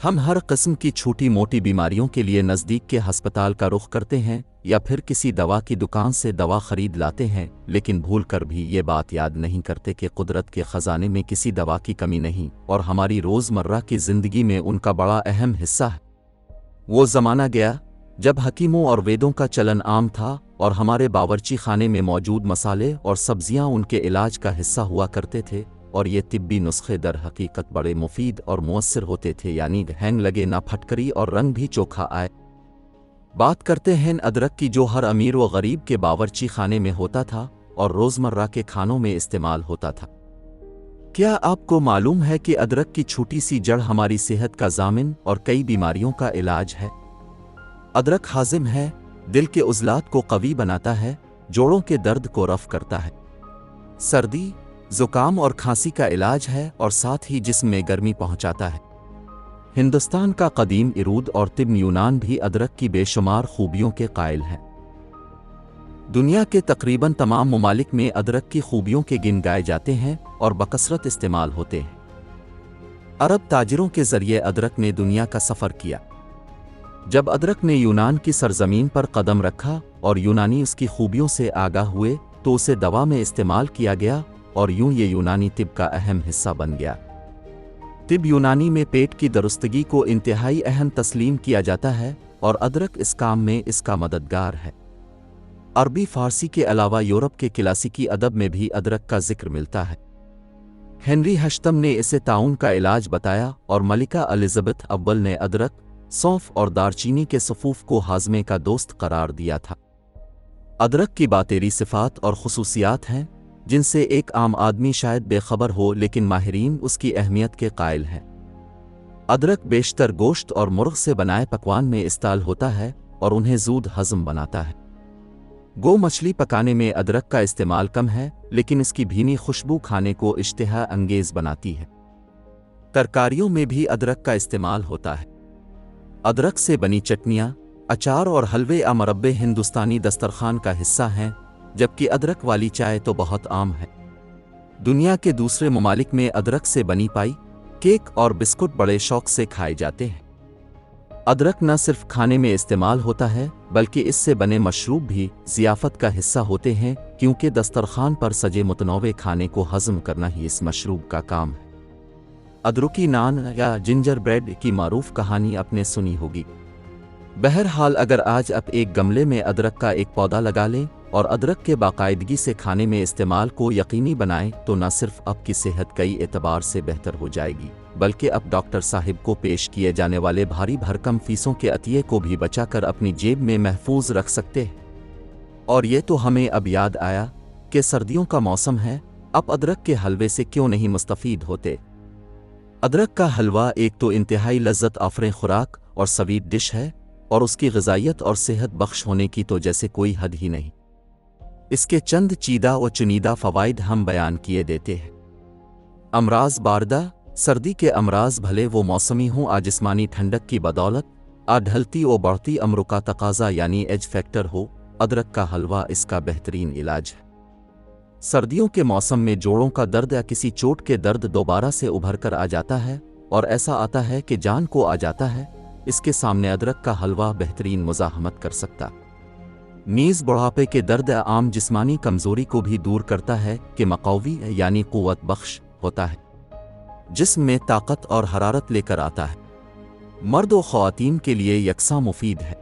ہم ہر قسم کی چھوٹی موٹی بیماریوں کے لیے نزدیک کے ہسپتال کا رخ کرتے ہیں یا پھر کسی دوا کی دکان سے دوا خرید لاتے ہیں، لیکن بھول کر بھی یہ بات یاد نہیں کرتے کہ قدرت کے خزانے میں کسی دوا کی کمی نہیں اور ہماری روزمرہ کی زندگی میں ان کا بڑا اہم حصہ ہے۔ وہ زمانہ گیا جب حکیموں اور ویدوں کا چلن عام تھا اور ہمارے باورچی خانے میں موجود مسالے اور سبزیاں ان کے علاج کا حصہ ہوا کرتے تھے، اور یہ طبی نسخے در حقیقت بڑے مفید اور مؤثر ہوتے تھے، یعنی ہینگ لگے نہ پھٹکری اور رنگ بھی چوکھا آئے۔ بات کرتے ہیں ادرک کی، جو ہر امیر و غریب کے باورچی خانے میں ہوتا تھا اور روزمرہ کے کھانوں میں استعمال ہوتا تھا۔ کیا آپ کو معلوم ہے کہ ادرک کی چھوٹی سی جڑ ہماری صحت کا ضامن اور کئی بیماریوں کا علاج ہے؟ ادرک ہاضم ہے، دل کے عضلات کو قوی بناتا ہے، جوڑوں کے درد کو رفع کرتا ہے، سردی، زکام اور کھانسی کا علاج ہے اور ساتھ ہی جسم میں گرمی پہنچاتا ہے۔ ہندوستان کا قدیم عروج اور طب یونان بھی ادرک کی بے شمار خوبیوں کے قائل ہیں۔ دنیا کے تقریباً تمام ممالک میں ادرک کی خوبیوں کے گن گائے جاتے ہیں اور بکثرت استعمال ہوتے ہیں۔ عرب تاجروں کے ذریعے ادرک نے دنیا کا سفر کیا۔ جب ادرک نے یونان کی سرزمین پر قدم رکھا اور یونانی اس کی خوبیوں سے آگاہ ہوئے تو اسے دوا میں استعمال کیا گیا اور یوں یہ یونانی طب کا اہم حصہ بن گیا۔ طب یونانی میں پیٹ کی درستگی کو انتہائی اہم تسلیم کیا جاتا ہے اور ادرک اس کام میں اس کا مددگار ہے۔ عربی فارسی کے علاوہ یورپ کے کلاسیکی ادب میں بھی ادرک کا ذکر ملتا ہے۔ ہنری ہشتم نے اسے طاعون کا علاج بتایا اور ملکہ الزبتھ اول نے ادرک، سونف اور دارچینی کے صفوف کو ہاضمے کا دوست قرار دیا تھا۔ ادرک کی باتیری صفات اور خصوصیات ہیں جن سے ایک عام آدمی شاید بے خبر ہو، لیکن ماہرین اس کی اہمیت کے قائل ہیں۔ ادرک بیشتر گوشت اور مرغ سے بنائے پکوان میں استعمال ہوتا ہے اور انہیں زود ہضم بناتا ہے۔ گو مچھلی پکانے میں ادرک کا استعمال کم ہے، لیکن اس کی بھینی خوشبو کھانے کو اشتہا انگیز بناتی ہے۔ ترکاریوں میں بھی ادرک کا استعمال ہوتا ہے۔ ادرک سے بنی چٹنیاں، اچار اور حلوے یا مربے ہندوستانی دسترخوان کا حصہ ہیں، جبکہ ادرک والی چائے تو بہت عام ہے۔ دنیا کے دوسرے ممالک میں ادرک سے بنی پائی، کیک اور بسکٹ بڑے شوق سے کھائے جاتے ہیں۔ ادرک نہ صرف کھانے میں استعمال ہوتا ہے بلکہ اس سے بنے مشروب بھی ضیافت کا حصہ ہوتے ہیں، کیونکہ دسترخوان پر سجے متنوع کھانے کو ہضم کرنا ہی اس مشروب کا کام ہے۔ ادرکی نان یا جنجر بریڈ کی معروف کہانی آپ نے سنی ہوگی۔ بہرحال اگر آج آپ ایک گملے میں ادرک کا ایک پودا لگا لیں اور ادرک کے باقاعدگی سے کھانے میں استعمال کو یقینی بنائیں تو نہ صرف آپ کی صحت کئی اعتبار سے بہتر ہو جائے گی، بلکہ آپ ڈاکٹر صاحب کو پیش کیے جانے والے بھاری بھرکم فیسوں کے عطیے کو بھی بچا کر اپنی جیب میں محفوظ رکھ سکتے ہیں۔ اور یہ تو ہمیں اب یاد آیا کہ سردیوں کا موسم ہے، آپ ادرک کے حلوے سے کیوں نہیں مستفید ہوتے؟ ادرک کا حلوہ ایک تو انتہائی لذت آفریں خوراک اور سویٹ ڈش ہے، اور اس کی غذائیت اور صحت بخش ہونے کی تو جیسے کوئی حد ہی نہیں۔ اس کے چند چیدہ و چنیدہ فوائد ہم بیان کیے دیتے ہیں۔ امراض باردہ، سردی کے امراض بھلے وہ موسمی ہوں آ جسمانی ٹھنڈک کی بدولت آ ڈھلتی و بڑھتی عمر کا تقاضا یعنی ایج فیکٹر ہو، ادرک کا حلوہ اس کا بہترین علاج ہے۔ سردیوں کے موسم میں جوڑوں کا درد یا کسی چوٹ کے درد دوبارہ سے ابھر کر آ جاتا ہے اور ایسا آتا ہے کہ جان کو آ جاتا ہے، اس کے سامنے ادرک کا حلوہ بہترین مزاحمت کر سکتا۔ نیز بڑھاپے کے درد یا عام جسمانی کمزوری کو بھی دور کرتا ہے کہ مقوی یعنی قوت بخش ہوتا ہے، جسم میں طاقت اور حرارت لے کر آتا ہے۔ مرد و خواتین کے لیے یکساں مفید ہے۔